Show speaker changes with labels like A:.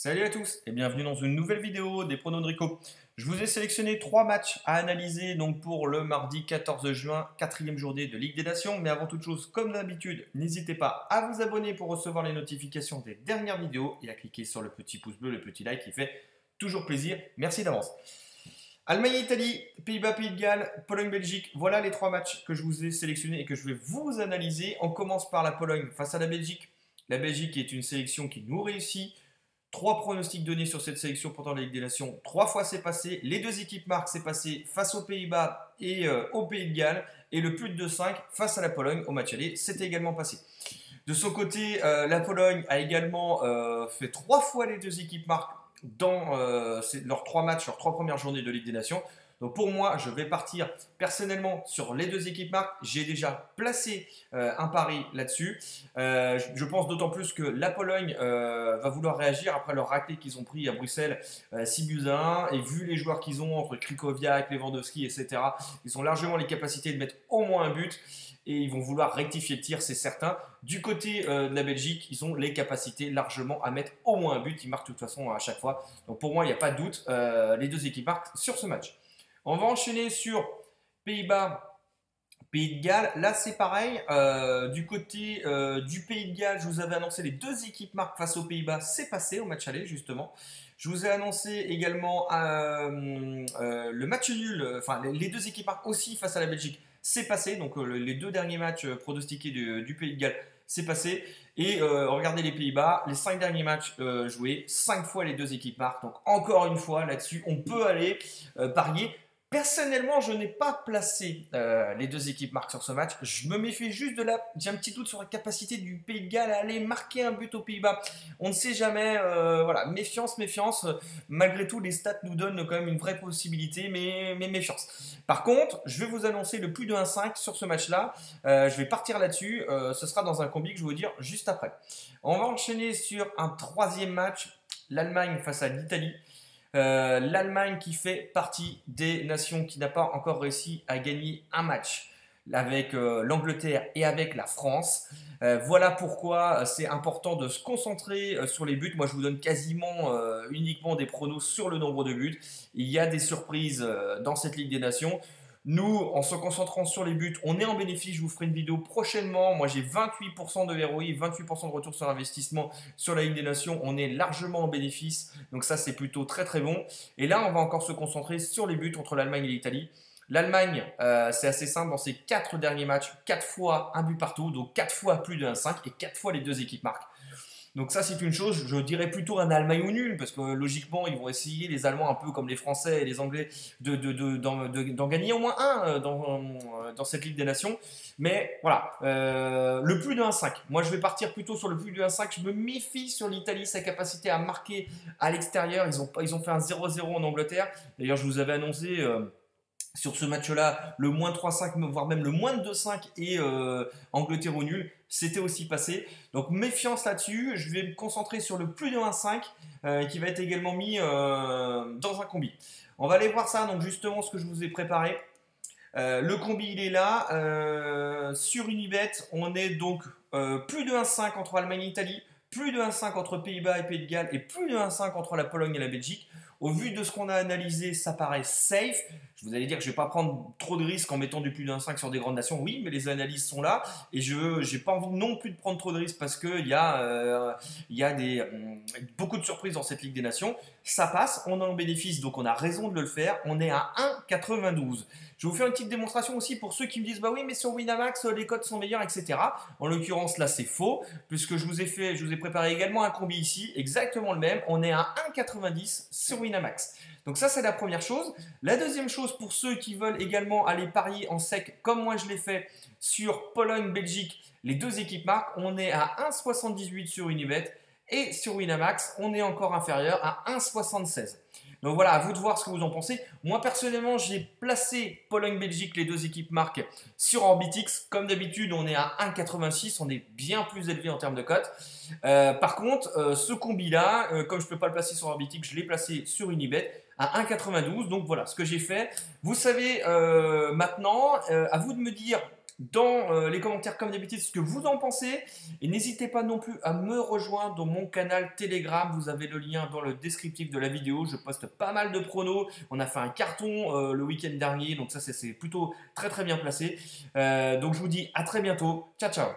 A: Salut à tous et bienvenue dans une nouvelle vidéo des pronos de Rico. Je vous ai sélectionné 3 matchs à analyser donc pour le mardi 14 juin, 4e journée de Ligue des Nations. Mais avant toute chose, comme d'habitude, n'hésitez pas à vous abonner pour recevoir les notifications des dernières vidéos et à cliquer sur le petit pouce bleu, le petit like qui fait toujours plaisir. Merci d'avance. Allemagne-Italie, Pays-Bas-Pays de Galles, Pologne-Belgique. Voilà les 3 matchs que je vous ai sélectionnés et que je vais vous analyser. On commence par la Pologne face à la Belgique. La Belgique est une sélection qui nous réussit. 3 pronostics donnés sur cette sélection pendant la Ligue des Nations. 3 fois c'est passé. Les 2 équipes marquent, c'est passé face aux Pays-Bas et au Pays de Galles. Et le plus de 5 face à la Pologne au match aller, c'était également passé. De son côté, la Pologne a également fait 3 fois les 2 équipes marquent dans leurs 3 matchs, leurs 3 premières journées de Ligue des Nations. Donc pour moi, je vais partir personnellement sur les 2 équipes marques. J'ai déjà placé un pari là-dessus. Je pense d'autant plus que la Pologne va vouloir réagir après leur raclée qu'ils ont pris à Bruxelles 6 buts à 1. Et vu les joueurs qu'ils ont entre Krychowiak, Lewandowski, etc., ils ont largement les capacités de mettre au moins un but. Et ils vont vouloir rectifier le tir, c'est certain. Du côté de la Belgique, ils ont les capacités largement à mettre au moins un but. Ils marquent de toute façon à chaque fois. Donc pour moi, il n'y a pas de doute. Les 2 équipes marquent sur ce match. On va enchaîner sur Pays-Bas, Pays de Galles. Là, c'est pareil. Du côté du Pays de Galles, je vous avais annoncé les 2 équipes marques face aux Pays-Bas. C'est passé au match aller, justement. Je vous ai annoncé également le match nul, enfin les 2 équipes marques aussi face à la Belgique. C'est passé. Donc les 2 derniers matchs pronostiqués du Pays de Galles, c'est passé. Et regardez les Pays-Bas, les 5 derniers matchs joués, 5 fois les 2 équipes marquent. Donc encore une fois, là-dessus, on peut aller parier. Personnellement, je n'ai pas placé les 2 équipes marques sur ce match. Je me méfie juste de là. J'ai un petit doute sur la capacité du Pays de Galles à aller marquer un but aux Pays-Bas. On ne sait jamais. Voilà, méfiance, méfiance. Malgré tout, les stats nous donnent quand même une vraie possibilité, mais méfiance. Par contre, je vais vous annoncer le plus de 1,5 sur ce match-là. Je vais partir là-dessus. Ce sera dans un combi que je vais vous dire juste après. On va enchaîner sur un 3e match. L'Allemagne face à l'Italie. L'Allemagne qui fait partie des nations qui n'a pas encore réussi à gagner un match avec l'Angleterre et avec la France. Voilà pourquoi c'est important de se concentrer sur les buts. Moi, je vous donne quasiment uniquement des pronos sur le nombre de buts. Il y a des surprises dans cette Ligue des Nations. Nous, en se concentrant sur les buts, on est en bénéfice. Je vous ferai une vidéo prochainement. Moi, j'ai 28% de ROI, 28% de retour sur investissement sur la Ligue des Nations. On est largement en bénéfice. Donc ça, c'est plutôt très très bon. Et là, on va encore se concentrer sur les buts entre l'Allemagne et l'Italie. L'Allemagne, c'est assez simple. Dans ses 4 derniers matchs, 4 fois un but partout. Donc 4 fois plus de 1,5 et 4 fois les 2 équipes marquent. Donc ça, c'est une chose, je dirais plutôt un Allemagne ou nul, parce que logiquement, ils vont essayer, les Allemands, un peu comme les Français et les Anglais, d'en gagner au moins un dans cette Ligue des Nations. Mais voilà, le plus de 1,5. Moi, je vais partir plutôt sur le plus de 1,5. Je me méfie sur l'Italie, sa capacité à marquer à l'extérieur. Ils ont fait un 0-0 en Angleterre. D'ailleurs, je vous avais annoncé... sur ce match-là, le moins 3,5, voire même le moins de 2,5 et Angleterre au nul, c'était aussi passé. Donc méfiance là-dessus, je vais me concentrer sur le plus de 1,5 qui va être également mis dans un combi. On va aller voir ça, donc justement ce que je vous ai préparé. Le combi il est là, sur Unibet, on est donc plus de 1,5 entre Allemagne et Italie, plus de 1,5 entre Pays-Bas et Pays de Galles et plus de 1,5 entre la Pologne et la Belgique. Au vu de ce qu'on a analysé, ça paraît safe. Je vous allez dire que je ne vais pas prendre trop de risques en mettant du plus d'1,5 sur des grandes nations. Oui, mais les analyses sont là. Et je n'ai pas envie non plus de prendre trop de risques parce qu'il y a beaucoup de surprises dans cette Ligue des Nations. Ça passe, on est en bénéfice, donc on a raison de le faire. On est à 1,92. Je vais vous faire une petite démonstration aussi pour ceux qui me disent « Bah oui, mais sur Winamax, les codes sont meilleurs, etc. » En l'occurrence, là, c'est faux, puisque je vous ai préparé également un combi ici, exactement le même. On est à 1,90 sur Winamax. Donc ça, c'est la première chose. La deuxième chose, pour ceux qui veulent également aller parier en sec, comme moi je l'ai fait sur Pologne-Belgique, les 2 équipes marquent, on est à 1,78 sur Unibet et sur Winamax, on est encore inférieur à 1,76. Donc voilà, à vous de voir ce que vous en pensez. Moi, personnellement, j'ai placé Pologne-Belgique, les 2 équipes marquent sur Orbitix. Comme d'habitude, on est à 1,86. On est bien plus élevé en termes de cote. Par contre, ce combi-là, comme je ne peux pas le placer sur Orbitix, je l'ai placé sur Unibet à 1,92. Donc voilà ce que j'ai fait. Vous savez maintenant, à vous de me dire dans les commentaires comme d'habitude ce que vous en pensez. Et n'hésitez pas non plus à me rejoindre dans mon canal Telegram. Vous avez le lien dans le descriptif de la vidéo. Je poste pas mal de pronos. On a fait un carton le week-end dernier. Donc ça, c'est plutôt très très bien placé. Donc je vous dis à très bientôt. Ciao, ciao.